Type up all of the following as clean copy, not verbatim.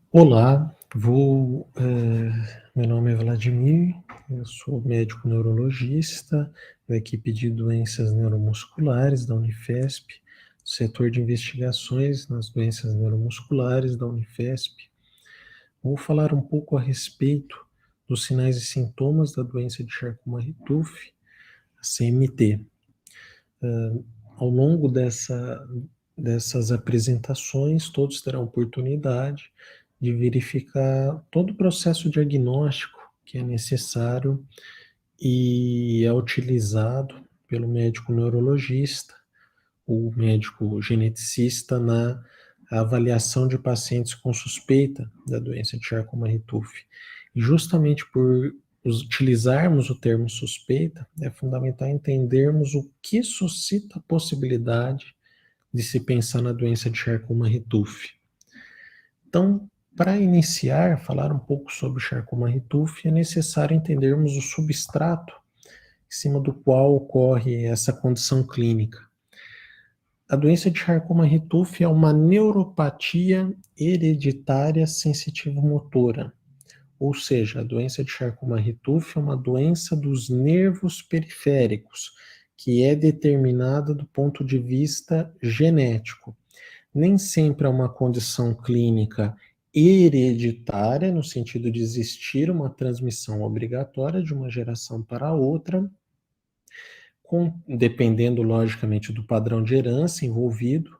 Olá, meu nome é Vladimir, eu sou médico neurologista da equipe de doenças neuromusculares da Unifesp, setor de investigações nas doenças neuromusculares da Unifesp. Vou falar um pouco a respeito dos sinais e sintomas da doença de Charcot-Marie-Tooth, a CMT. Ao longo dessas apresentações, todos terão oportunidade de verificar todo o processo diagnóstico que é necessário e é utilizado pelo médico neurologista, o médico geneticista na avaliação de pacientes com suspeita da doença de Charcot-Marie-Tooth. E justamente por utilizarmos o termo suspeita, é fundamental entendermos o que suscita a possibilidade de se pensar na doença de Charcot-Marie-Tooth. Então, para iniciar, falar um pouco sobre Charcot-Marie-Tooth, é necessário entendermos o substrato em cima do qual ocorre essa condição clínica. A doença de Charcot-Marie-Tooth é uma neuropatia hereditária sensitivo-motora, ou seja, a doença de Charcot-Marie-Tooth é uma doença dos nervos periféricos, que é determinada do ponto de vista genético. Nem sempre é uma condição clínica hereditária, no sentido de existir uma transmissão obrigatória de uma geração para outra, dependendo, logicamente, do padrão de herança envolvido,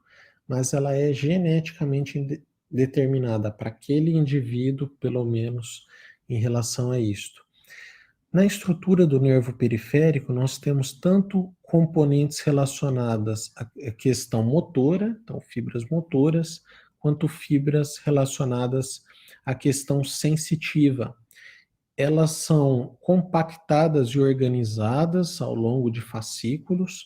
mas ela é geneticamente determinada para aquele indivíduo, pelo menos em relação a isto. Na estrutura do nervo periférico, nós temos tanto componentes relacionadas à questão motora, então fibras motoras, quanto fibras relacionadas à questão sensitiva. Elas são compactadas e organizadas ao longo de fascículos.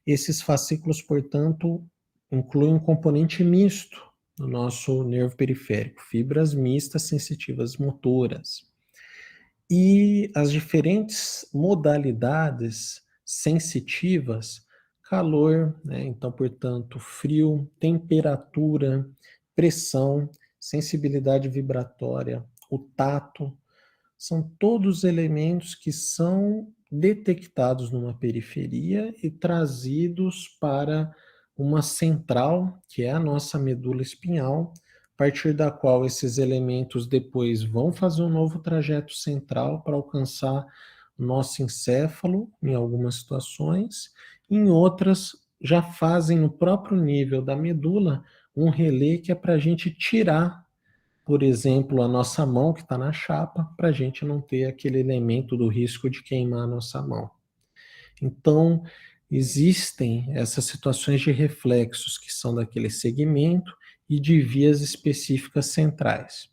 Esses fascículos, portanto, incluem um componente misto no nosso nervo periférico, fibras mistas sensitivas motoras. E as diferentes modalidades sensitivas, calor, né? Então, portanto, frio, temperatura, pressão, sensibilidade vibratória, o tato, são todos elementos que são detectados numa periferia e trazidos para uma central, que é a nossa medula espinhal, a partir da qual esses elementos depois vão fazer um novo trajeto central para alcançar o nosso encéfalo, em algumas situações, em outras já fazem no próprio nível da medula um relé que é para a gente tirar, por exemplo, a nossa mão que está na chapa, para a gente não ter aquele elemento do risco de queimar a nossa mão. Então, existem essas situações de reflexos que são daquele segmento e de vias específicas centrais.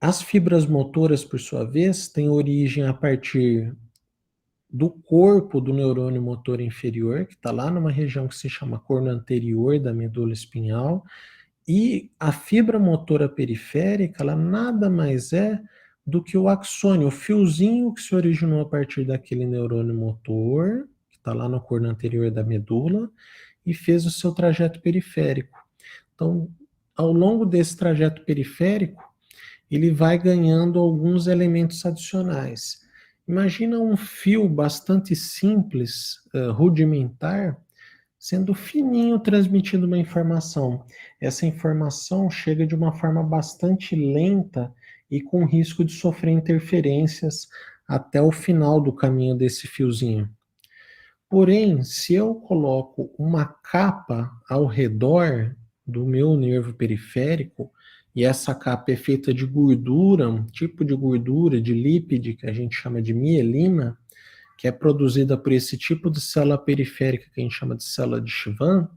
As fibras motoras, por sua vez, têm origem a partir do corpo do neurônio motor inferior, que está lá numa região que se chama corno anterior da medula espinhal, e a fibra motora periférica, ela nada mais é do que o axônio, o fiozinho que se originou a partir daquele neurônio motor, que está lá no corno anterior da medula, e fez o seu trajeto periférico. Então, ao longo desse trajeto periférico, ele vai ganhando alguns elementos adicionais. Imagina um fio bastante simples, rudimentar, sendo fininho transmitindo uma informação. Essa informação chega de uma forma bastante lenta e com risco de sofrer interferências até o final do caminho desse fiozinho. Porém, se eu coloco uma capa ao redor do meu nervo periférico, e essa capa é feita de gordura, um tipo de gordura, de lípide, que a gente chama de mielina, que é produzida por esse tipo de célula periférica que a gente chama de célula de Schwann,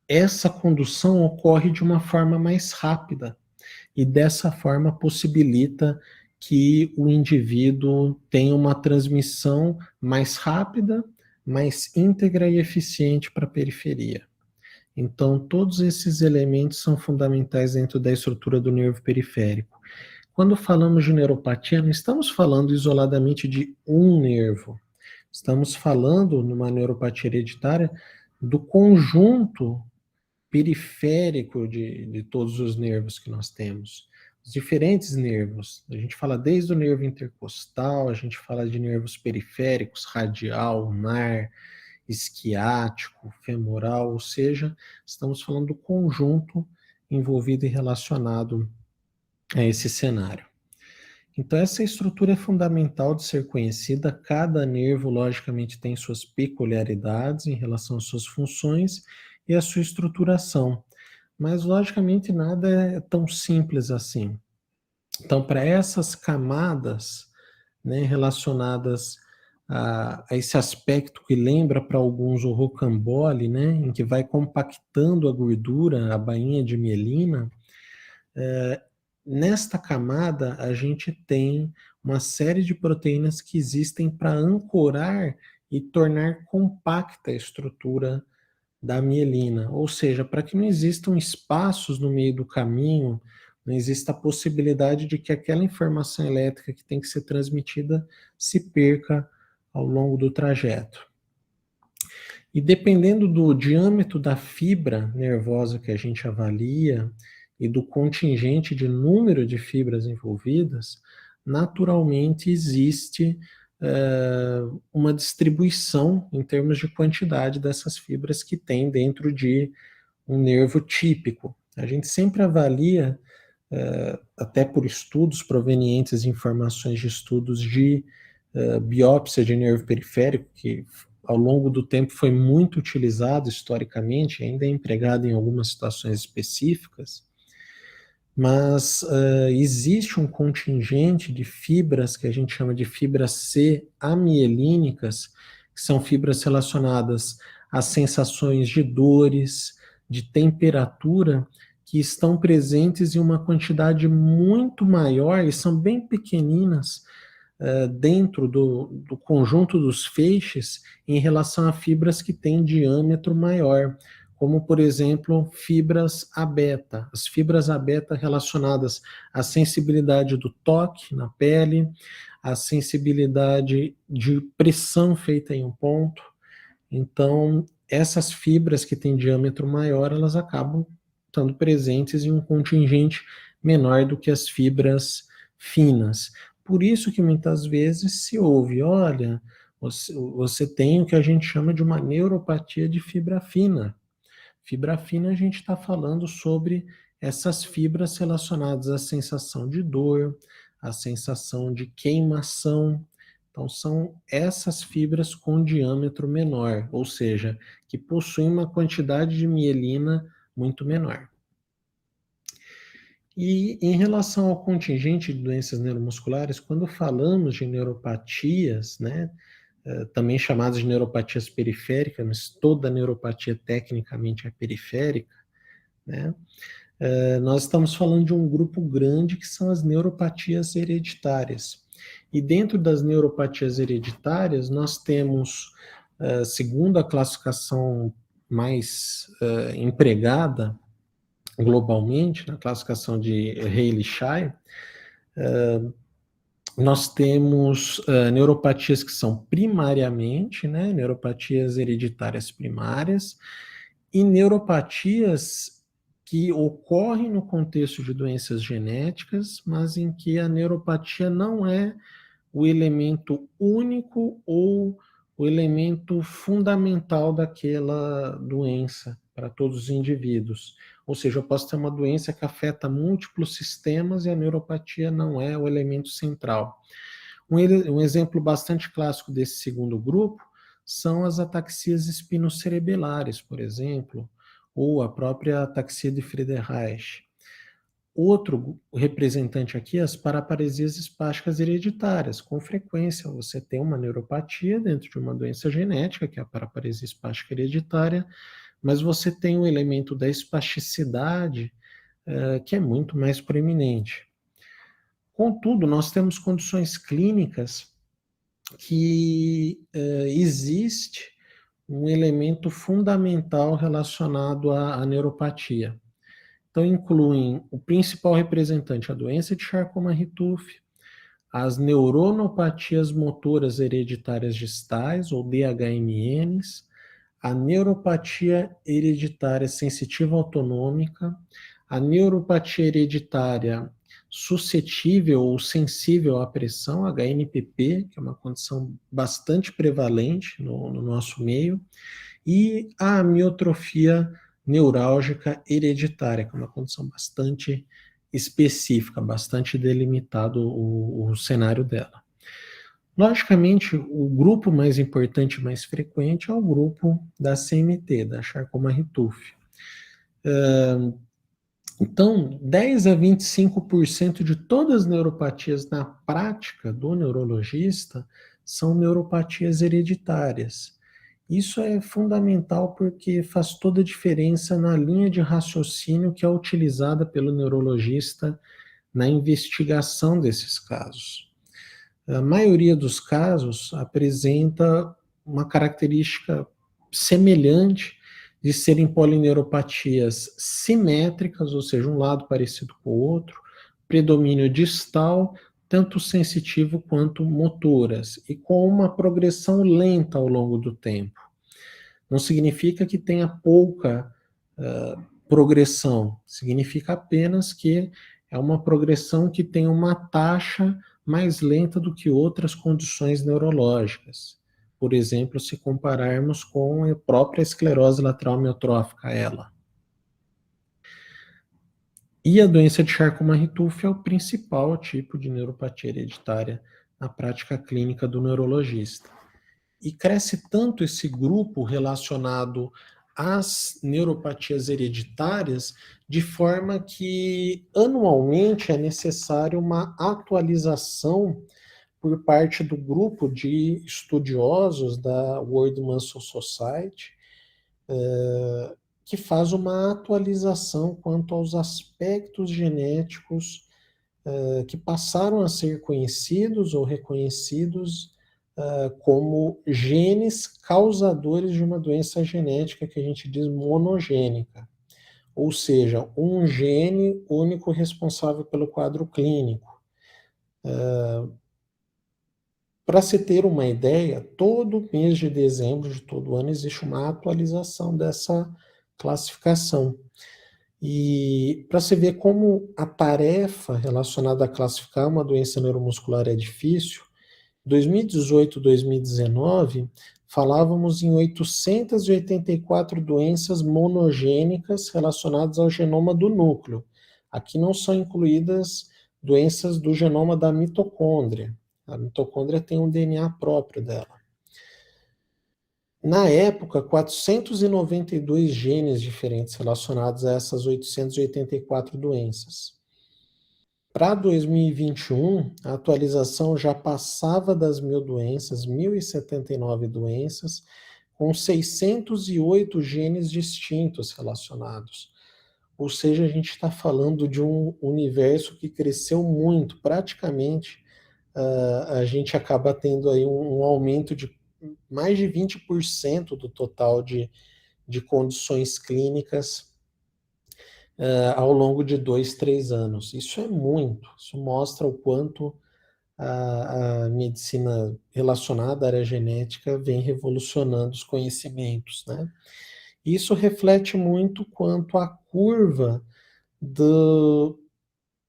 essa condução ocorre de uma forma mais rápida e dessa forma possibilita que o indivíduo tenha uma transmissão mais rápida, mais íntegra e eficiente para a periferia. Então, todos esses elementos são fundamentais dentro da estrutura do nervo periférico. Quando falamos de neuropatia, não estamos falando isoladamente de um nervo. Estamos falando, numa neuropatia hereditária, do conjunto periférico de todos os nervos que nós temos. Os diferentes nervos. A gente fala desde o nervo intercostal, a gente fala de nervos periféricos, radial, ulnar, isquiático, femoral, ou seja, estamos falando do conjunto envolvido e relacionado a esse cenário. Então, essa estrutura é fundamental de ser conhecida. Cada nervo, logicamente, tem suas peculiaridades em relação às suas funções e à sua estruturação. Mas, logicamente, nada é tão simples assim. Então, para essas camadas, né, relacionadas a esse aspecto que lembra para alguns o rocambole, né, em que vai compactando a gordura, a bainha de mielina, nesta camada a gente tem uma série de proteínas que existem para ancorar e tornar compacta a estrutura da mielina, ou seja, para que não existam espaços no meio do caminho, não exista a possibilidade de que aquela informação elétrica que tem que ser transmitida se perca ao longo do trajeto. E dependendo do diâmetro da fibra nervosa que a gente avalia e do contingente de número de fibras envolvidas, naturalmente existe uma distribuição em termos de quantidade dessas fibras que tem dentro de um nervo típico. A gente sempre avalia, até por estudos provenientes de informações de estudos de biópsia de nervo periférico, que ao longo do tempo foi muito utilizado historicamente, ainda é empregado em algumas situações específicas, mas existe um contingente de fibras que a gente chama de fibras C amielínicas, que são fibras relacionadas às sensações de dores, de temperatura, que estão presentes em uma quantidade muito maior e são bem pequeninas dentro do conjunto dos feixes em relação a fibras que têm diâmetro maior, como, por exemplo, fibras A beta. As fibras A beta relacionadas à sensibilidade do toque na pele, à sensibilidade de pressão feita em um ponto. Então, essas fibras que têm diâmetro maior, elas acabam estando presentes em um contingente menor do que as fibras finas. Por isso que muitas vezes se ouve, olha, você tem o que a gente chama de uma neuropatia de fibra fina. Fibra fina, a gente está falando sobre essas fibras relacionadas à sensação de dor, à sensação de queimação. Então, são essas fibras com diâmetro menor, ou seja, que possuem uma quantidade de mielina muito menor. E em relação ao contingente de doenças neuromusculares, quando falamos de neuropatias, né, também chamadas de neuropatias periféricas, mas toda neuropatia tecnicamente é periférica, né, nós estamos falando de um grupo grande que são as neuropatias hereditárias. E dentro das neuropatias hereditárias, nós temos, segundo a classificação mais empregada, globalmente, na classificação de Haley-Shire, nós temos neuropatias que são primariamente, né, neuropatias hereditárias primárias, e neuropatias que ocorrem no contexto de doenças genéticas, mas em que a neuropatia não é o elemento único ou o elemento fundamental daquela doença para todos os indivíduos. Ou seja, eu posso ter uma doença que afeta múltiplos sistemas e a neuropatia não é o elemento central. Um exemplo bastante clássico desse segundo grupo são as ataxias espinocerebelares, por exemplo, ou a própria ataxia de Friedreich. Outro representante aqui é as paraparesias espásticas hereditárias. Com frequência, você tem uma neuropatia dentro de uma doença genética, que é a paraparesia espástica hereditária, mas você tem um elemento da espasticidade que é muito mais proeminente. Contudo, nós temos condições clínicas que existe um elemento fundamental relacionado à neuropatia. Então, incluem o principal representante, a doença de Charcot-Marie-Tooth, as neuronopatias motoras hereditárias distais, ou DHMNs, a neuropatia hereditária sensitiva autonômica, a neuropatia hereditária suscetível ou sensível à pressão, HNPP, que é uma condição bastante prevalente no nosso meio, e a amiotrofia neurálgica hereditária, que é uma condição bastante específica, bastante delimitado o cenário dela. Logicamente, o grupo mais importante e mais frequente é o grupo da CMT, da Charcot-Marie-Tooth. Então, 10 a 25% de todas as neuropatias na prática do neurologista são neuropatias hereditárias. Isso é fundamental porque faz toda a diferença na linha de raciocínio que é utilizada pelo neurologista na investigação desses casos. A maioria dos casos apresenta uma característica semelhante de serem polineuropatias simétricas, ou seja, um lado parecido com o outro, predomínio distal, tanto sensitivo quanto motoras, e com uma progressão lenta ao longo do tempo. Não significa que tenha pouca progressão, significa apenas que é uma progressão que tem uma taxa mais lenta do que outras condições neurológicas. Por exemplo, se compararmos com a própria esclerose lateral amiotrófica, ela. E a doença de Charcot-Marie-Tooth é o principal tipo de neuropatia hereditária na prática clínica do neurologista. E cresce tanto esse grupo relacionado às neuropatias hereditárias, de forma que anualmente é necessário uma atualização por parte do grupo de estudiosos da World Muscle Society, que faz uma atualização quanto aos aspectos genéticos que passaram a ser conhecidos ou reconhecidos como genes causadores de uma doença genética que a gente diz monogênica, ou seja, um gene único responsável pelo quadro clínico. Para se ter uma ideia, todo mês de dezembro de todo ano existe uma atualização dessa classificação. E para se ver como a tarefa relacionada a classificar uma doença neuromuscular é difícil, 2018, 2019, falávamos em 884 doenças monogênicas relacionadas ao genoma do núcleo. Aqui não são incluídas doenças do genoma da mitocôndria. A mitocôndria tem um DNA próprio dela. Na época, 492 genes diferentes relacionados a essas 884 doenças. Para 2021, a atualização já passava das 1.000 doenças, 1.079 doenças, com 608 genes distintos relacionados. Ou seja, a gente está falando de um universo que cresceu muito, praticamente a gente acaba tendo aí um aumento de mais de 20% do total de condições clínicas ao longo de 2, 3 anos. Isso é muito, isso mostra o quanto a medicina relacionada à área genética vem revolucionando os conhecimentos, né? Isso reflete muito quanto à curva do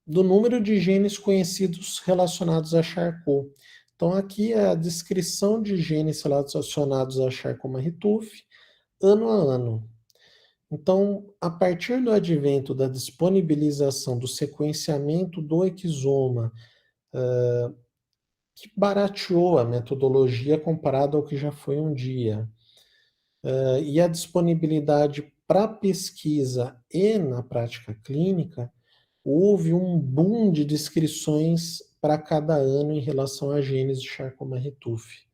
número de genes conhecidos relacionados a Charcot. Então, aqui é a descrição de genes relacionados a Charcot-Marie-Tooth, ano a ano. Então, a partir do advento da disponibilização do sequenciamento do exoma, que barateou a metodologia comparado ao que já foi um dia, e a disponibilidade para pesquisa e na prática clínica, houve um boom de descrições para cada ano em relação a genes de Charcot-Marie-Tooth.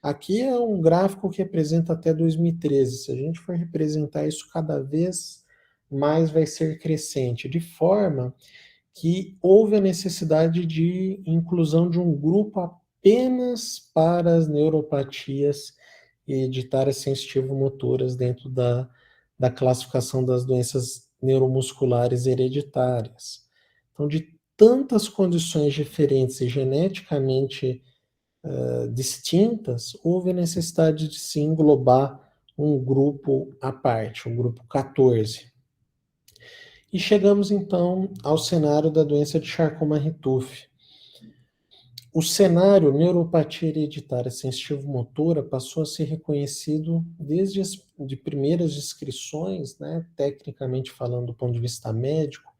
Aqui é um gráfico que representa até 2013. Se a gente for representar isso cada vez mais vai ser crescente, de forma que houve a necessidade de inclusão de um grupo apenas para as neuropatias hereditárias sensitivo-motoras dentro da classificação das doenças neuromusculares hereditárias. Então, de tantas condições diferentes e geneticamente distintas, houve a necessidade de se englobar um grupo à parte, o grupo 14. E chegamos então ao cenário da doença de Charcot-Marie-Tooth. O cenário neuropatia hereditária sensitivo-motora passou a ser reconhecido desde as de primeiras descrições, né, tecnicamente falando do ponto de vista médico,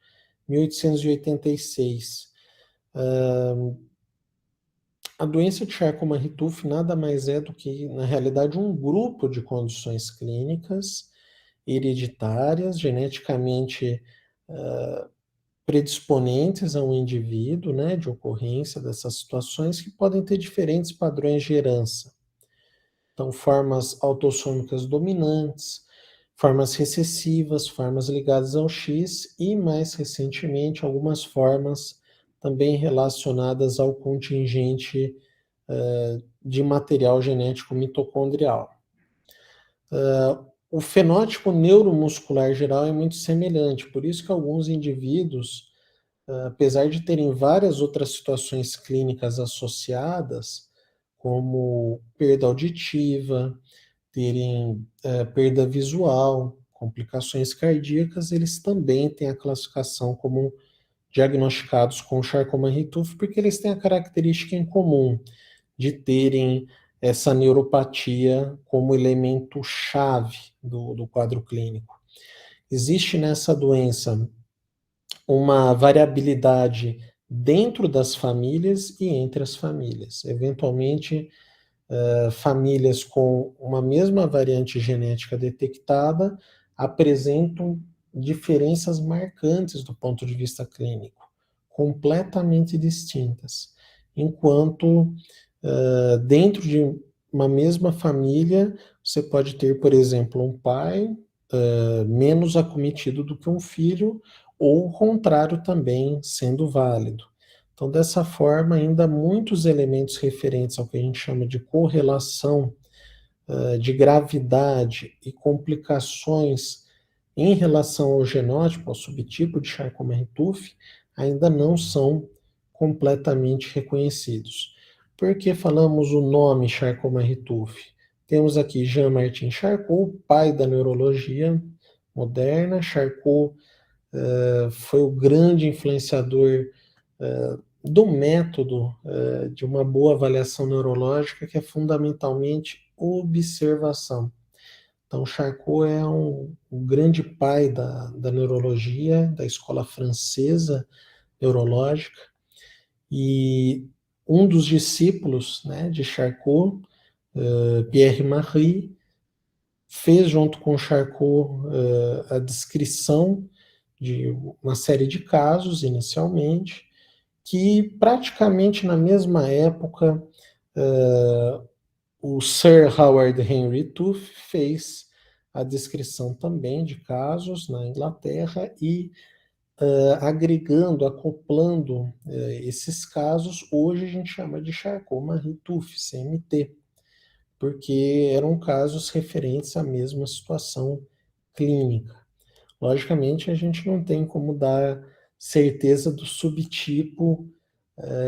1886. A doença de Charcot-Marie-Tooth nada mais é do que, na realidade, um grupo de condições clínicas hereditárias, geneticamente predisponentes a um indivíduo, né, de ocorrência dessas situações que podem ter diferentes padrões de herança. Então, formas autossômicas dominantes, formas recessivas, formas ligadas ao X e, mais recentemente, algumas formas também relacionadas ao contingente de material genético mitocondrial. O fenótipo neuromuscular geral é muito semelhante, por isso que alguns indivíduos, apesar de terem várias outras situações clínicas associadas, como perda auditiva, terem perda visual, complicações cardíacas, eles também têm a classificação como diagnosticados com Charcot-Marie-Tooth, porque eles têm a característica em comum de terem essa neuropatia como elemento chave do quadro clínico. Existe nessa doença uma variabilidade dentro das famílias e entre as famílias. Eventualmente, famílias com uma mesma variante genética detectada apresentam diferenças marcantes do ponto de vista clínico, completamente distintas. Enquanto dentro de uma mesma família, você pode ter, por exemplo, um pai menos acometido do que um filho, ou o contrário também sendo válido. Então, dessa forma, ainda muitos elementos referentes ao que a gente chama de correlação de gravidade e complicações em relação ao genótipo, ao subtipo de Charcot-Marie-Tooth, ainda não são completamente reconhecidos. Por que falamos o nome Charcot-Marie-Tooth? Temos aqui Jean-Martin Charcot, pai da neurologia moderna. Charcot foi o grande influenciador do método de uma boa avaliação neurológica, que é fundamentalmente observação. Então, Charcot é um grande pai da neurologia, da escola francesa neurológica, e um dos discípulos, né, de Charcot, Pierre Marie, fez junto com Charcot a descrição de uma série de casos, inicialmente, que praticamente na mesma época o Sir Howard Henry Tooth fez a descrição também de casos na Inglaterra e agregando, acoplando esses casos, hoje a gente chama de Charcot-Marie-Tooth, CMT, porque eram casos referentes à mesma situação clínica. Logicamente, a gente não tem como dar certeza do subtipo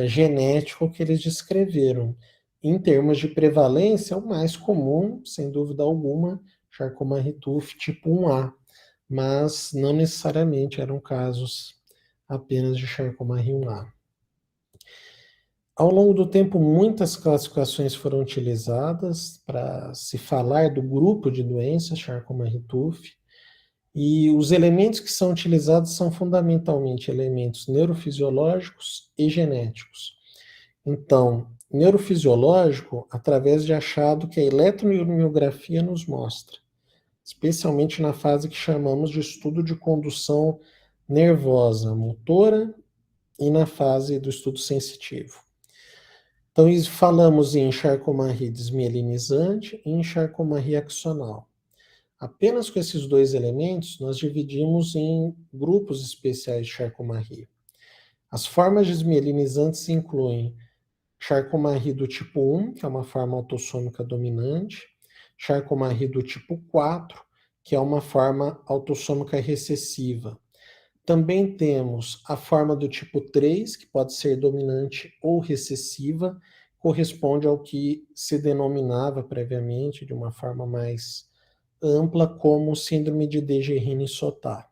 genético que eles descreveram. Em termos de prevalência, o mais comum, sem dúvida alguma, Charcot-Marie-Tooth tipo 1A, mas não necessariamente eram casos apenas de Charcot-Marie 1A. Ao longo do tempo, muitas classificações foram utilizadas para se falar do grupo de doenças Charcot-Marie-Tooth, e os elementos que são utilizados são fundamentalmente elementos neurofisiológicos e genéticos. Então, neurofisiológico, através de achado que a eletromiografia nos mostra, especialmente na fase que chamamos de estudo de condução nervosa motora e na fase do estudo sensitivo. Então, falamos em Charcot-Marie desmielinizante e em Charcot-Marie axonal. Apenas com esses dois elementos, nós dividimos em grupos especiais de Charcot-Marie. As formas desmielinizantes incluem Charcot-Marie do tipo 1, que é uma forma autossômica dominante, Charcot-Marie do tipo 4, que é uma forma autossômica recessiva. Também temos a forma do tipo 3, que pode ser dominante ou recessiva, corresponde ao que se denominava previamente, de uma forma mais ampla como síndrome de Dejerine-Sotá.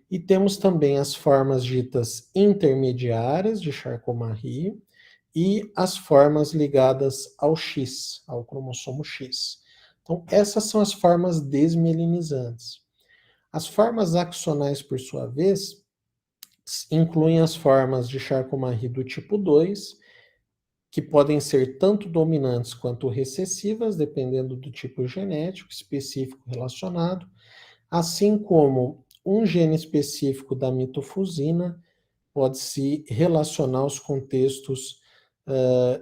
E temos também as formas ditas intermediárias de Charcot-Marie e as formas ligadas ao X, ao cromossomo X. Então, essas são as formas desmielinizantes. As formas axonais, por sua vez, incluem as formas de Charcot-Marie do tipo 2, que podem ser tanto dominantes quanto recessivas, dependendo do tipo genético específico relacionado, assim como um gene específico da mitofusina pode se relacionar aos contextos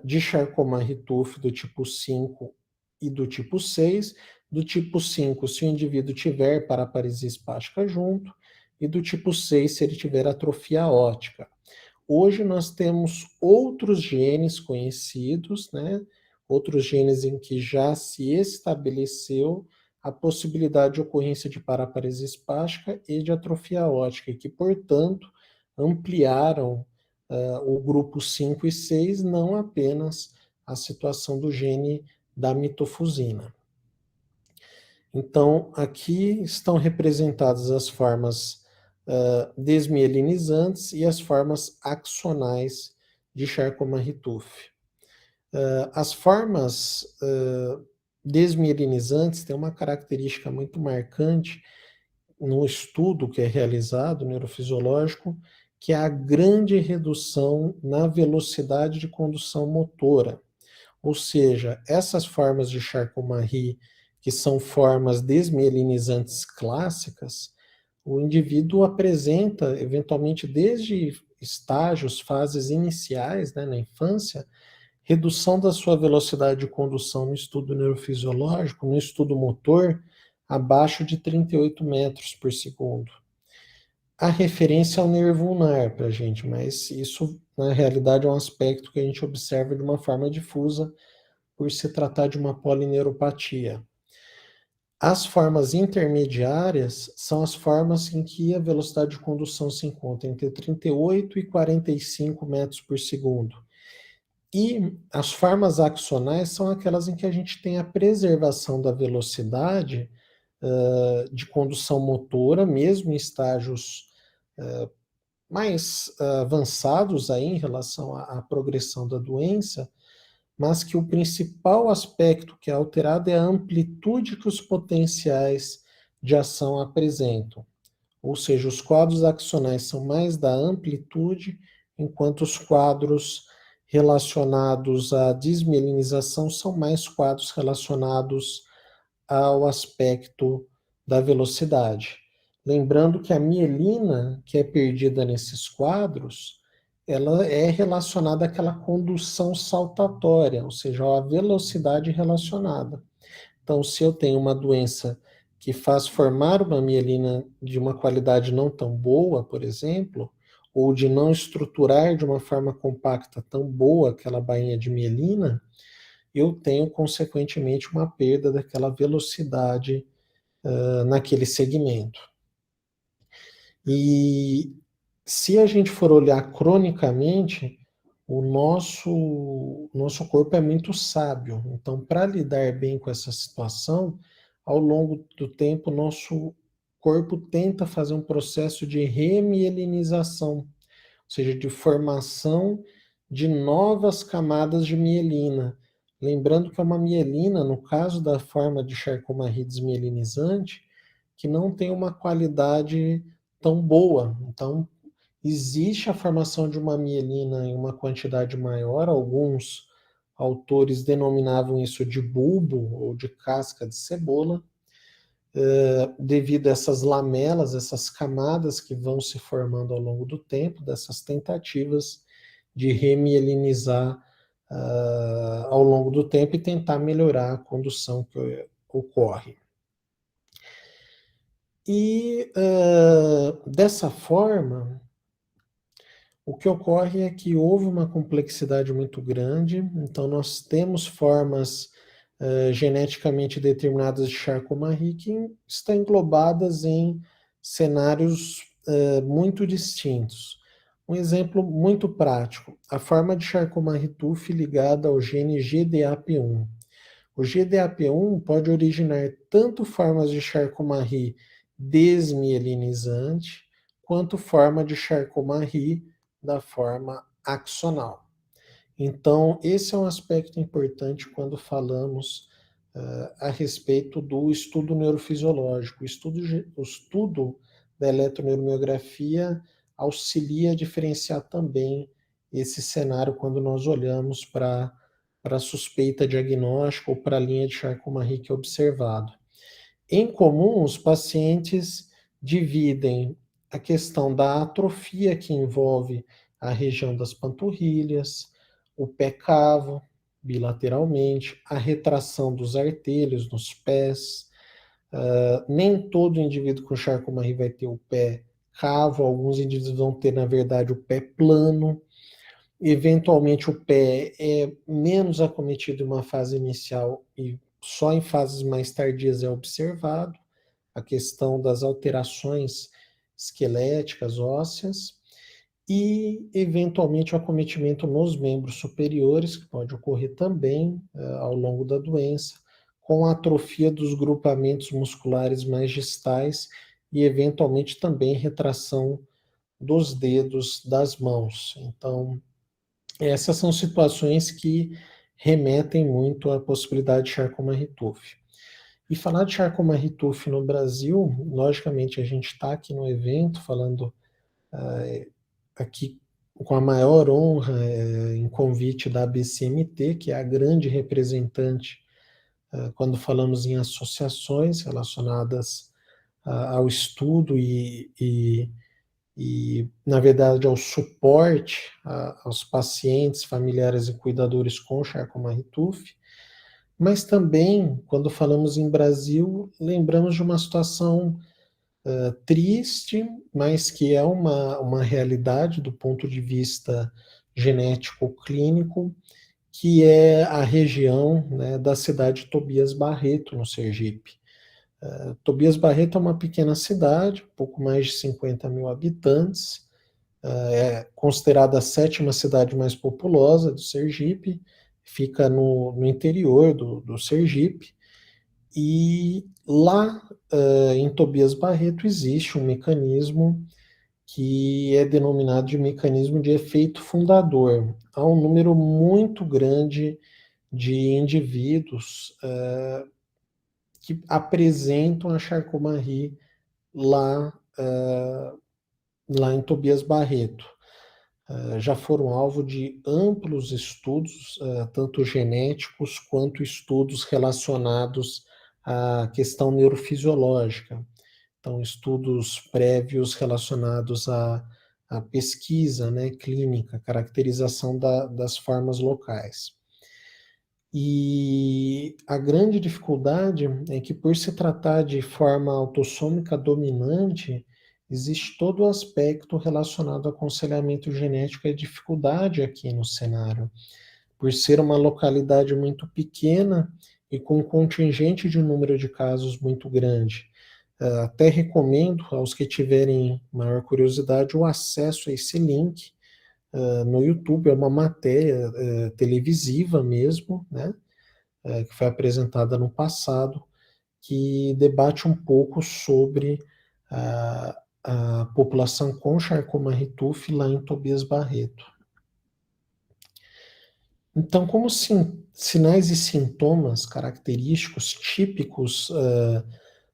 de Charcot-Marie-Tooth do tipo 5 e do tipo 6. Do tipo 5, se o indivíduo tiver paraparesia espástica junto, e do tipo 6, se ele tiver atrofia óptica. Hoje nós temos outros genes conhecidos, né? Outros genes em que já se estabeleceu a possibilidade de ocorrência de paraparesia espástica e de atrofia óptica, e que, portanto, ampliaram o grupo 5 e 6, não apenas a situação do gene da mitofusina. Então, aqui estão representadas as formas desmielinizantes e as formas axonais de Charcot-Marie-Tooth. As formas desmielinizantes têm uma característica muito marcante no estudo que é realizado, neurofisiológico, que é a grande redução na velocidade de condução motora. Ou seja, essas formas de Charcot-Marie, que são formas desmielinizantes clássicas, o indivíduo apresenta, eventualmente, desde estágios, fases iniciais, né, na infância, redução da sua velocidade de condução no estudo neurofisiológico, no estudo motor, abaixo de 38 metros por segundo. A referência é o nervo ulnar para a gente, mas isso, na realidade, é um aspecto que a gente observa de uma forma difusa, por se tratar de uma polineuropatia. As formas intermediárias são as formas em que a velocidade de condução se encontra entre 38 e 45 metros por segundo. E as formas axonais são aquelas em que a gente tem a preservação da velocidade de condução motora, mesmo em estágios mais avançados aí em relação à progressão da doença, mas que o principal aspecto que é alterado é a amplitude que os potenciais de ação apresentam. Ou seja, os quadros axonais são mais da amplitude, enquanto os quadros relacionados à desmielinização são mais quadros relacionados ao aspecto da velocidade. Lembrando que a mielina, que é perdida nesses quadros, ela é relacionada àquela condução saltatória, ou seja, à velocidade relacionada. Então, se eu tenho uma doença que faz formar uma mielina de uma qualidade não tão boa, por exemplo, ou de não estruturar de uma forma compacta tão boa aquela bainha de mielina, eu tenho, consequentemente, uma perda daquela velocidade naquele segmento. E se a gente for olhar cronicamente, o nosso corpo é muito sábio. Então, para lidar bem com essa situação, ao longo do tempo, nosso corpo tenta fazer um processo de remielinização, ou seja, de formação de novas camadas de mielina. Lembrando que é uma mielina, no caso da forma de Charcot-Marie desmielinizante, que não tem uma qualidade tão boa. Então, existe a formação de uma mielina em uma quantidade maior, alguns autores denominavam isso de bulbo ou de casca de cebola, devido a essas lamelas, essas camadas que vão se formando ao longo do tempo, dessas tentativas de remielinizar ao longo do tempo e tentar melhorar a condução que ocorre. E dessa forma, o que ocorre é que houve uma complexidade muito grande, então nós temos formas geneticamente determinadas de Charcot-Marie que estão englobadas em cenários muito distintos. Um exemplo muito prático, a forma de Charcot-Marie-Tooth ligada ao gene GDAP1. O GDAP1 pode originar tanto formas de Charcot-Marie desmielinizante, quanto forma de Charcot-Marie da forma axonal. Então, esse é um aspecto importante quando falamos a respeito do estudo neurofisiológico. O estudo da eletroneuromiografia auxilia a diferenciar também esse cenário quando nós olhamos para a suspeita diagnóstica ou para a linha de Charcot-Marie que é observado. Em comum, os pacientes dividem a questão da atrofia, que envolve a região das panturrilhas, o pé cavo, bilateralmente, a retração dos artelhos nos pés. Nem todo indivíduo com Charcot-Marie vai ter o pé cavo, alguns indivíduos vão ter, na verdade, o pé plano. Eventualmente, o pé é menos acometido em uma fase inicial e só em fases mais tardias é observado a questão das alterações esqueléticas, ósseas, e, eventualmente, o acometimento nos membros superiores, que pode ocorrer também ao longo da doença, com a atrofia dos grupamentos musculares mais distais e, eventualmente, também retração dos dedos das mãos. Então, essas são situações que remetem muito à possibilidade de Charcot-Marie-Tooth. E falar de Charcot-Marie-Tooth no Brasil, logicamente a gente está aqui no evento falando aqui com a maior honra em convite da ABCMT, que é a grande representante quando falamos em associações relacionadas ao estudo e, na verdade, ao suporte aos pacientes, familiares e cuidadores com Charcot-Marie-Tooth. Mas também, quando falamos em Brasil, lembramos de uma situação triste, mas que é uma realidade do ponto de vista genético-clínico, que é a região, né, da cidade de Tobias Barreto, no Sergipe. Tobias Barreto é uma pequena cidade, pouco mais de 50 mil habitantes, é considerada a sétima cidade mais populosa do Sergipe, fica no interior do Sergipe, e lá em Tobias Barreto existe um mecanismo que é denominado de mecanismo de efeito fundador. Há um número muito grande de indivíduos que apresentam a Charcot-Marie lá, lá em Tobias Barreto. Já foram alvo de amplos estudos, tanto genéticos quanto estudos relacionados à questão neurofisiológica. Então, estudos prévios relacionados à pesquisa, né, clínica, caracterização das formas locais. E a grande dificuldade é que, por se tratar de forma autossômica dominante, existe todo o aspecto relacionado ao aconselhamento genético e a dificuldade aqui no cenário. Por ser uma localidade muito pequena e com um contingente de um número de casos muito grande. Até recomendo aos que tiverem maior curiosidade o acesso a esse link no YouTube, é uma matéria televisiva mesmo, né, que foi apresentada no passado, que debate um pouco sobre a população com Charcot-Marie-Tooth lá em Tobias Barreto. Então, como sinais e sintomas característicos típicos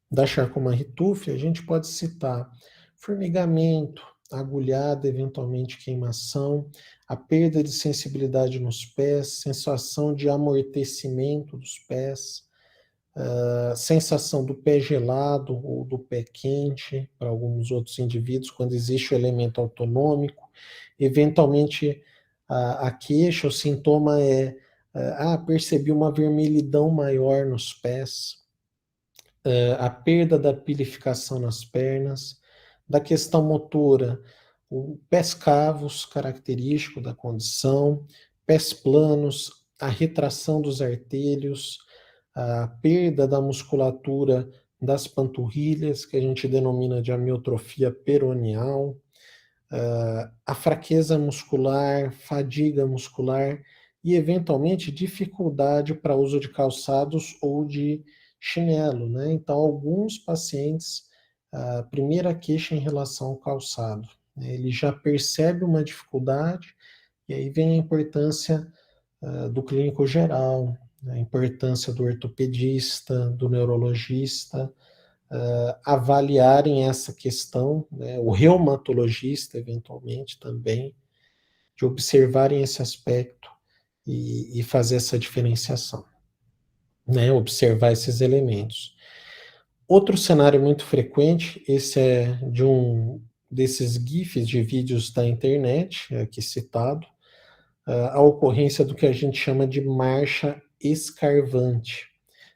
da Charcot-Marie-Tooth, a gente pode citar formigamento, agulhada, eventualmente queimação, a perda de sensibilidade nos pés, sensação de amortecimento dos pés, sensação do pé gelado ou do pé quente, para alguns outros indivíduos, quando existe o elemento autonômico, eventualmente a queixa, o sintoma é percebi uma vermelhidão maior nos pés, a perda da pilificação nas pernas, da questão motora, o pés cavos, característico da condição, pés planos, a retração dos artelhos, a perda da musculatura das panturrilhas, que a gente denomina de amiotrofia peroneal, a fraqueza muscular, fadiga muscular e, eventualmente, dificuldade para uso de calçados ou de chinelo, né? Então, alguns pacientes, a primeira queixa em relação ao calçado, né? Ele já percebe uma dificuldade, e aí vem a importância do clínico geral, a importância do ortopedista, do neurologista, avaliarem essa questão, né? O reumatologista, eventualmente, também, de observarem esse aspecto e fazer essa diferenciação, né? Observar esses elementos. Outro cenário muito frequente, esse é de um desses GIFs de vídeos da internet, aqui citado, a ocorrência do que a gente chama de marcha escarvante.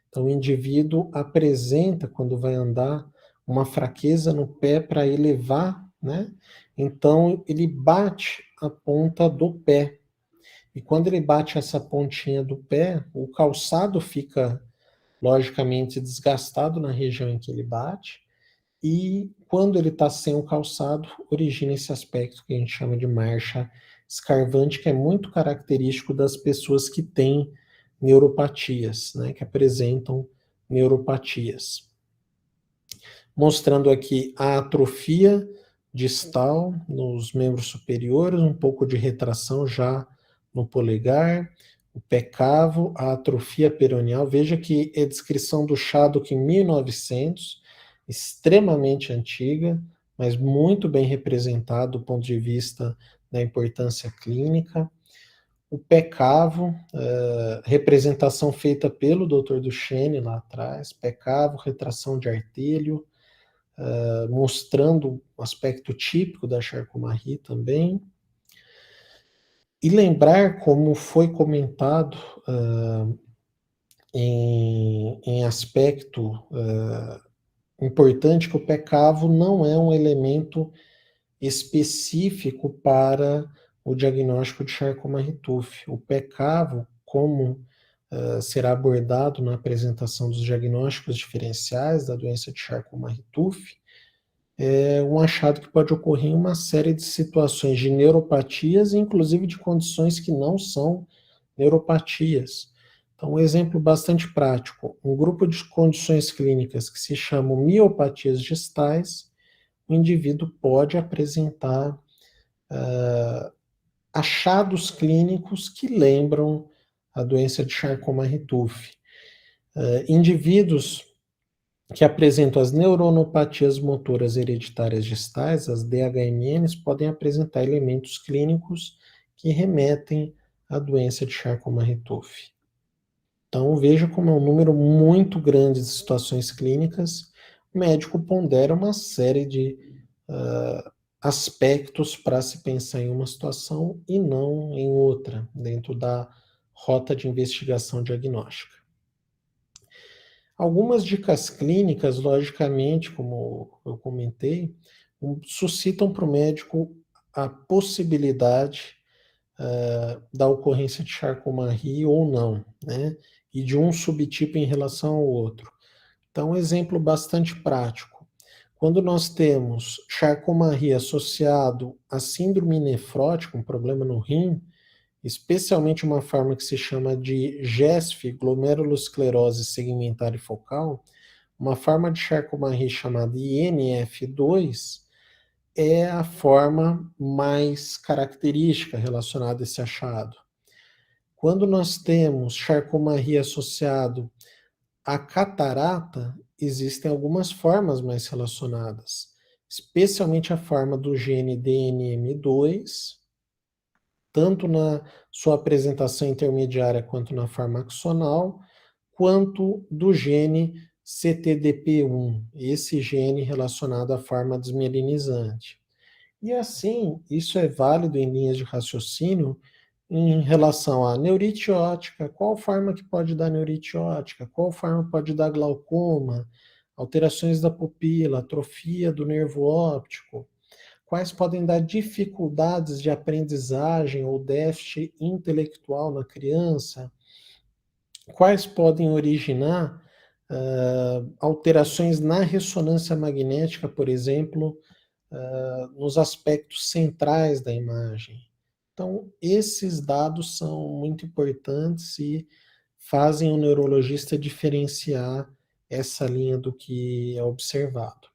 Então, o indivíduo apresenta, quando vai andar, uma fraqueza no pé para elevar, né? Então, ele bate a ponta do pé. E quando ele bate essa pontinha do pé, o calçado fica, logicamente, desgastado na região em que ele bate, e quando ele está sem o calçado, origina esse aspecto que a gente chama de marcha escarvante, que é muito característico das pessoas que têm neuropatias, né, que apresentam neuropatias. Mostrando aqui a atrofia distal nos membros superiores, um pouco de retração já no polegar, o pé cavo, a atrofia peroneal. Veja que é descrição do Shadok em 1900, extremamente antiga, mas muito bem representado do ponto de vista da importância clínica. O pé cavo, representação feita pelo Dr. Duchenne lá atrás, pé cavo, retração de artelho, mostrando o aspecto típico da Charcot-Marie também. E lembrar, como foi comentado em aspecto importante, que o pé cavo não é um elemento específico para o diagnóstico de Charcot-Marie-Tooth. O pé cavo, como será abordado na apresentação dos diagnósticos diferenciais da doença de Charcot-Marie-Tooth, é um achado que pode ocorrer em uma série de situações de neuropatias, inclusive de condições que não são neuropatias. Então, um exemplo bastante prático, um grupo de condições clínicas que se chamam miopatias distais, o indivíduo pode apresentar achados clínicos que lembram a doença de Charcot-Marie-Tooth. Indivíduos que apresentam as neuronopatias motoras hereditárias distais, as DHMNs, podem apresentar elementos clínicos que remetem à doença de Charcot-Marie-Tooth. Então, veja como é um número muito grande de situações clínicas. O médico pondera uma série de aspectos para se pensar em uma situação e não em outra, dentro da rota de investigação diagnóstica. Algumas dicas clínicas, logicamente, como eu comentei, suscitam para o médico a possibilidade da ocorrência de Charcot-Marie ou não, né? E de um subtipo em relação ao outro. Então, um exemplo bastante prático. Quando nós temos Charcot-Marie associado a síndrome nefrótica, um problema no rim, especialmente uma forma que se chama de GESF, glomerulosclerose segmentar e focal, uma forma de Charcot-Marie chamada INF2, é a forma mais característica relacionada a esse achado. Quando nós temos Charcot-Marie associado a catarata, existem algumas formas mais relacionadas, especialmente a forma do gene DNM2, tanto na sua apresentação intermediária quanto na forma axonal, quanto do gene CTDP1, esse gene relacionado à forma desmielinizante. E assim, isso é válido em linhas de raciocínio em relação à neurite óptica, qual forma que pode dar neurite óptica, qual forma pode dar glaucoma, alterações da pupila, atrofia do nervo óptico, quais podem dar dificuldades de aprendizagem ou déficit intelectual na criança, quais podem originar alterações na ressonância magnética, por exemplo, nos aspectos centrais da imagem. Então, esses dados são muito importantes e fazem o neurologista diferenciar essa linha do que é observado.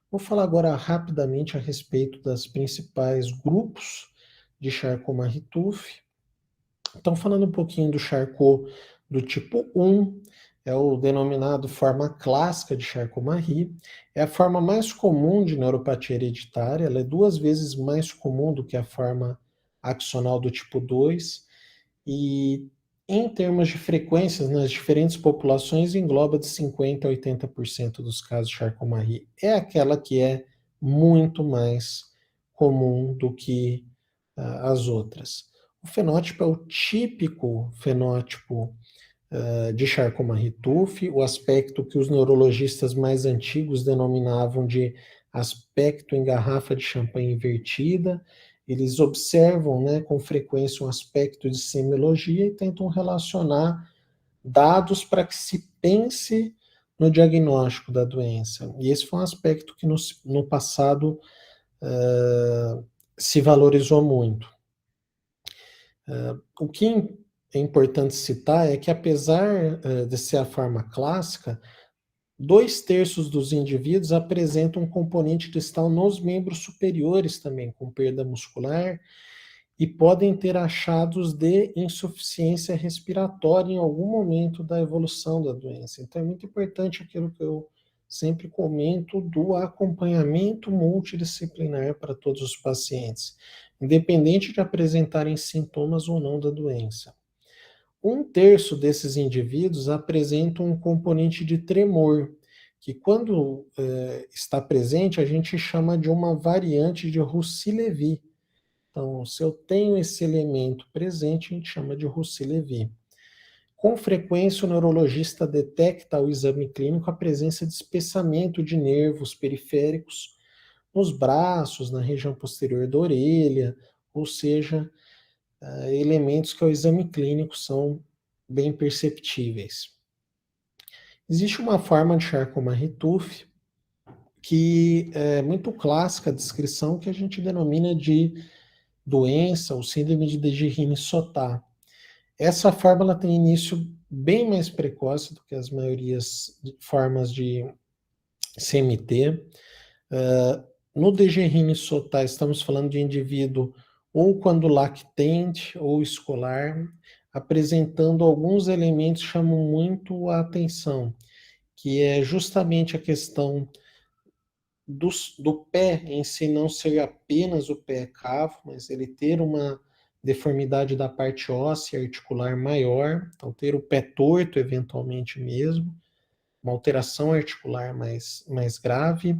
Vou falar agora rapidamente a respeito das principais grupos de Charcot-Marie-Tooth. Então, falando um pouquinho do Charcot do tipo 1, é o denominado forma clássica de Charcot-Marie, é a forma mais comum de neuropatia hereditária, ela é 2 vezes mais comum do que a forma axonal do tipo 2, e em termos de frequências nas diferentes populações, engloba de 50% a 80% dos casos de Charcot-Marie. É aquela que é muito mais comum do que as outras. O fenótipo é o típico fenótipo de Charcot-Marie-Tooth, o aspecto que os neurologistas mais antigos denominavam de aspecto em garrafa de champanhe invertida. Eles observam, né, com frequência um aspecto de semiologia e tentam relacionar dados para que se pense no diagnóstico da doença. E esse foi um aspecto que no passado se valorizou muito. O que é importante citar é que, apesar de ser a forma clássica, 2/3 dos indivíduos apresentam um componente distal nos membros superiores também, com perda muscular, e podem ter achados de insuficiência respiratória em algum momento da evolução da doença. Então, é muito importante aquilo que eu sempre comento do acompanhamento multidisciplinar para todos os pacientes, independente de apresentarem sintomas ou não da doença. 1/3 desses indivíduos apresentam um componente de tremor, que quando está presente, a gente chama de uma variante de Roussy-Lévy. Então, se eu tenho esse elemento presente, a gente chama de Roussy-Lévy. Com frequência, o neurologista detecta ao exame clínico a presença de espessamento de nervos periféricos nos braços, na região posterior da orelha, ou seja, elementos que ao exame clínico são bem perceptíveis. Existe uma forma de Charcot-Marie-Tooth que é muito clássica a descrição, que a gente denomina de doença ou síndrome de Dejerine-Sotá. Essa forma ela tem início bem mais precoce do que as maiorias de formas de CMT. No Dejerine-Sotá, estamos falando de indivíduo ou quando lactente ou escolar, apresentando alguns elementos que chamam muito a atenção, que é justamente a questão do pé em si não ser apenas o pé cavo, mas ele ter uma deformidade da parte óssea articular maior, então ter o pé torto eventualmente mesmo, uma alteração articular mais grave,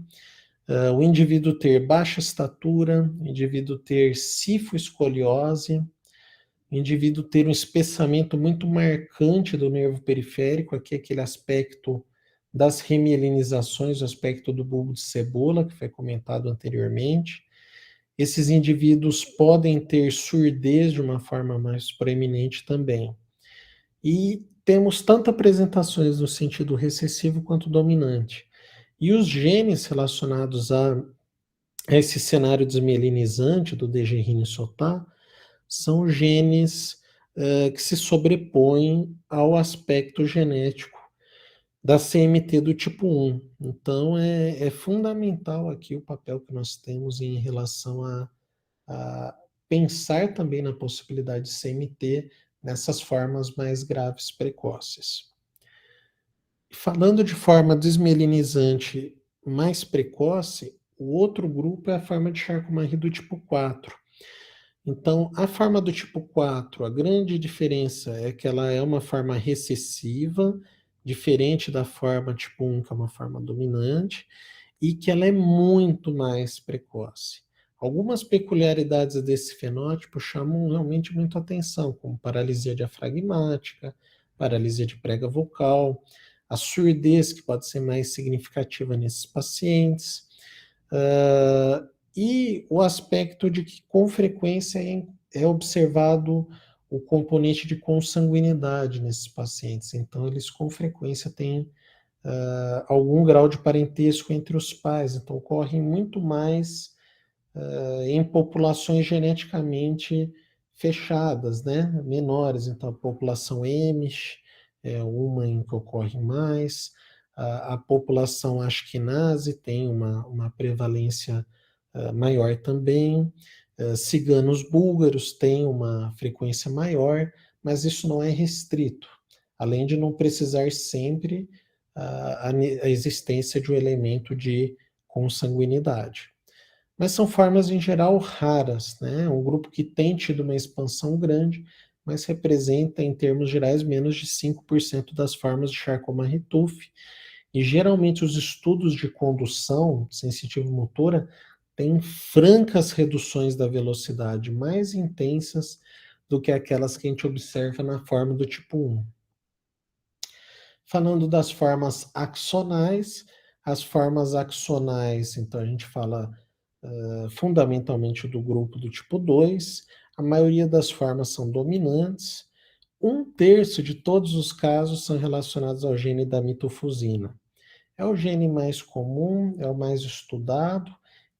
o indivíduo ter baixa estatura, o indivíduo ter cifoescoliose, o indivíduo ter um espessamento muito marcante do nervo periférico, aqui aquele aspecto das remielinizações, o aspecto do bulbo de cebola, que foi comentado anteriormente. Esses indivíduos podem ter surdez de uma forma mais proeminente também. E temos tanto apresentações no sentido recessivo quanto dominante. E os genes relacionados a esse cenário desmielinizante do Dejerine-Sotá são genes que se sobrepõem ao aspecto genético da CMT do tipo 1. Então, é fundamental aqui o papel que nós temos em relação a pensar também na possibilidade de CMT nessas formas mais graves precoces. Falando de forma desmielinizante mais precoce, o outro grupo é a forma de Charcot-Marie do tipo 4. Então, a forma do tipo 4, a grande diferença é que ela é uma forma recessiva, diferente da forma tipo 1, que é uma forma dominante, e que ela é muito mais precoce. Algumas peculiaridades desse fenótipo chamam realmente muito atenção, como paralisia diafragmática, paralisia de prega vocal, a surdez, que pode ser mais significativa nesses pacientes, e o aspecto de que, com frequência, é observado o componente de consanguinidade nesses pacientes. Então, eles, com frequência, têm algum grau de parentesco entre os pais. Então, ocorre muito mais em populações geneticamente fechadas, né, menores. Então, a população Amish é uma em que ocorre mais, a população Ashkenazi tem uma prevalência maior também, ciganos búlgaros têm uma frequência maior, mas isso não é restrito, além de não precisar sempre a existência de um elemento de consanguinidade. Mas são formas, em geral, raras, né? Um grupo que tem tido uma expansão grande, mas representa, em termos gerais, menos de 5% das formas de Charcot-Marie-Tooth. E geralmente os estudos de condução sensitivo-motora têm francas reduções da velocidade, mais intensas do que aquelas que a gente observa na forma do tipo 1. Falando das formas axonais, as formas axonais, então a gente fala fundamentalmente do grupo do tipo 2, a maioria das formas são dominantes, 1/3 de todos os casos são relacionados ao gene da mitofusina. É o gene mais comum, é o mais estudado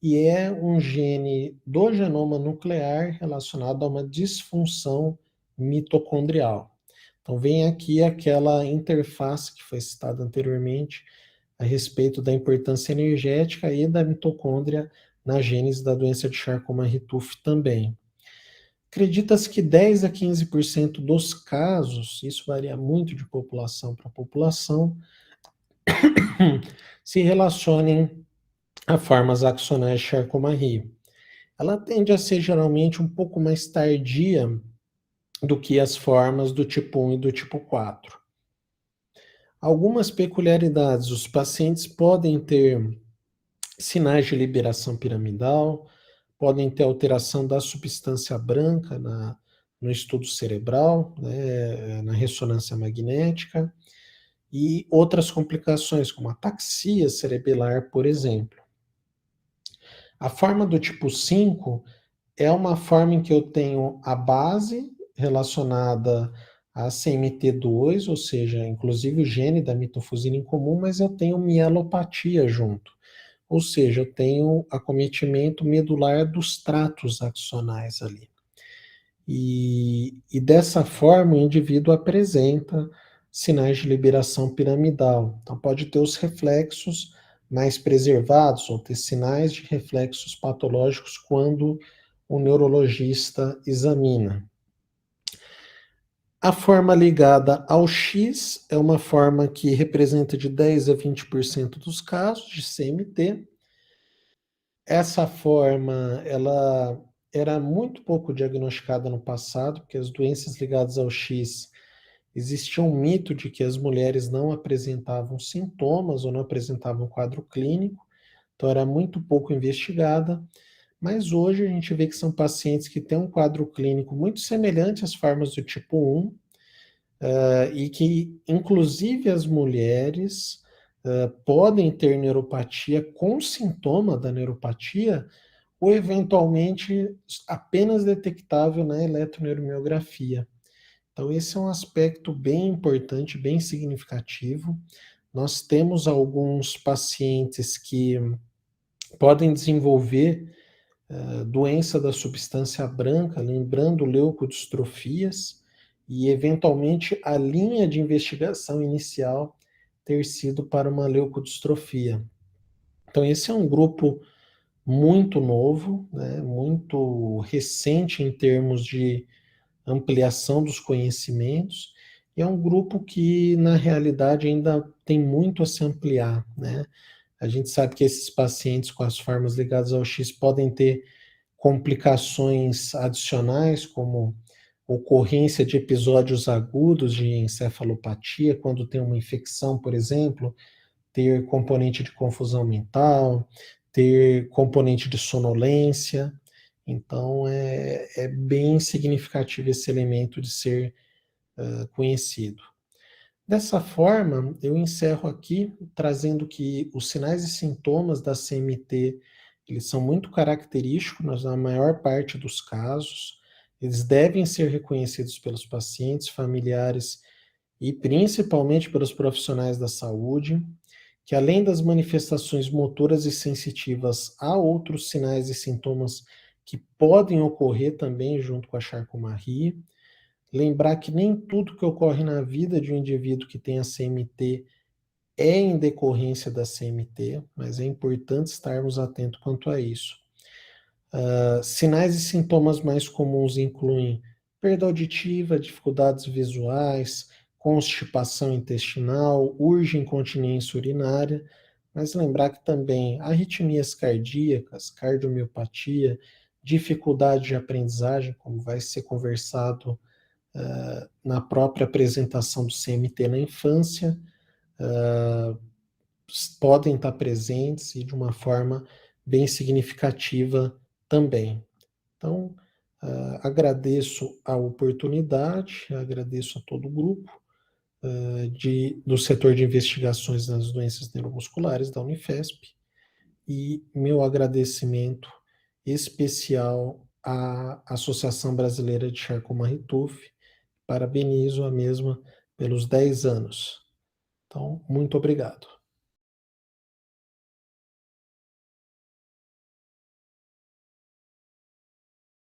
e é um gene do genoma nuclear relacionado a uma disfunção mitocondrial. Então, vem aqui aquela interface que foi citada anteriormente a respeito da importância energética e da mitocôndria na gênese da doença de Charcot-Marie-Tooth também. Acredita-se que 10 a 15% dos casos, isso varia muito de população para população, se relacionem a formas axonais de Charcot-Marie. Ela tende a ser geralmente um pouco mais tardia do que as formas do tipo 1 e do tipo 4. Algumas peculiaridades: os pacientes podem ter sinais de liberação piramidal, podem ter alteração da substância branca no estudo cerebral, né, na ressonância magnética, e outras complicações, como ataxia cerebelar, por exemplo. A forma do tipo 5 é uma forma em que eu tenho a base relacionada a CMT2, ou seja, inclusive o gene da mitofusina em comum, mas eu tenho mielopatia junto. Ou seja, eu tenho acometimento medular dos tratos axonais ali. E dessa forma o indivíduo apresenta sinais de liberação piramidal. Então pode ter os reflexos mais preservados ou ter sinais de reflexos patológicos quando o neurologista examina. A forma ligada ao X é uma forma que representa de 10 a 20% dos casos de CMT. Essa forma, ela era muito pouco diagnosticada no passado, porque as doenças ligadas ao X, existia um mito de que as mulheres não apresentavam sintomas ou não apresentavam quadro clínico, então era muito pouco investigada, mas hoje a gente vê que são pacientes que têm um quadro clínico muito semelhante às formas do tipo 1, e que, inclusive, as mulheres podem ter neuropatia com sintoma da neuropatia, ou eventualmente apenas detectável na eletroneuromiografia. Então, esse é um aspecto bem importante, bem significativo. Nós temos alguns pacientes que podem desenvolver doença da substância branca, lembrando leucodistrofias, e eventualmente a linha de investigação inicial ter sido para uma leucodistrofia. Então, esse é um grupo muito novo, né, muito recente em termos de ampliação dos conhecimentos, e é um grupo que, na realidade, ainda tem muito a se ampliar, né? A gente sabe que esses pacientes com as formas ligadas ao X podem ter complicações adicionais, como ocorrência de episódios agudos de encefalopatia, quando tem uma infecção, por exemplo, ter componente de confusão mental, ter componente de sonolência. Então, é bem significativo esse elemento de ser conhecido. Dessa forma, eu encerro aqui trazendo que os sinais e sintomas da CMT, eles são muito característicos na maior parte dos casos, eles devem ser reconhecidos pelos pacientes, familiares e principalmente pelos profissionais da saúde, que além das manifestações motoras e sensitivas, há outros sinais e sintomas que podem ocorrer também junto com a Charcot-Marie. Lembrar que nem tudo que ocorre na vida de um indivíduo que tem a CMT é em decorrência da CMT, mas é importante estarmos atentos quanto a isso. Sinais e sintomas mais comuns incluem perda auditiva, dificuldades visuais, constipação intestinal, urge incontinência urinária, mas lembrar que também arritmias cardíacas, cardiomiopatia, dificuldade de aprendizagem, como vai ser conversado na própria apresentação do CMT na infância, podem estar presentes e de uma forma bem significativa também. Então, agradeço a oportunidade, agradeço a todo o grupo do setor de investigações nas doenças neuromusculares da Unifesp e meu agradecimento especial à Associação Brasileira de Charcot-Marie-Tooth. Parabenizo a mesma pelos 10 anos. Então, muito obrigado.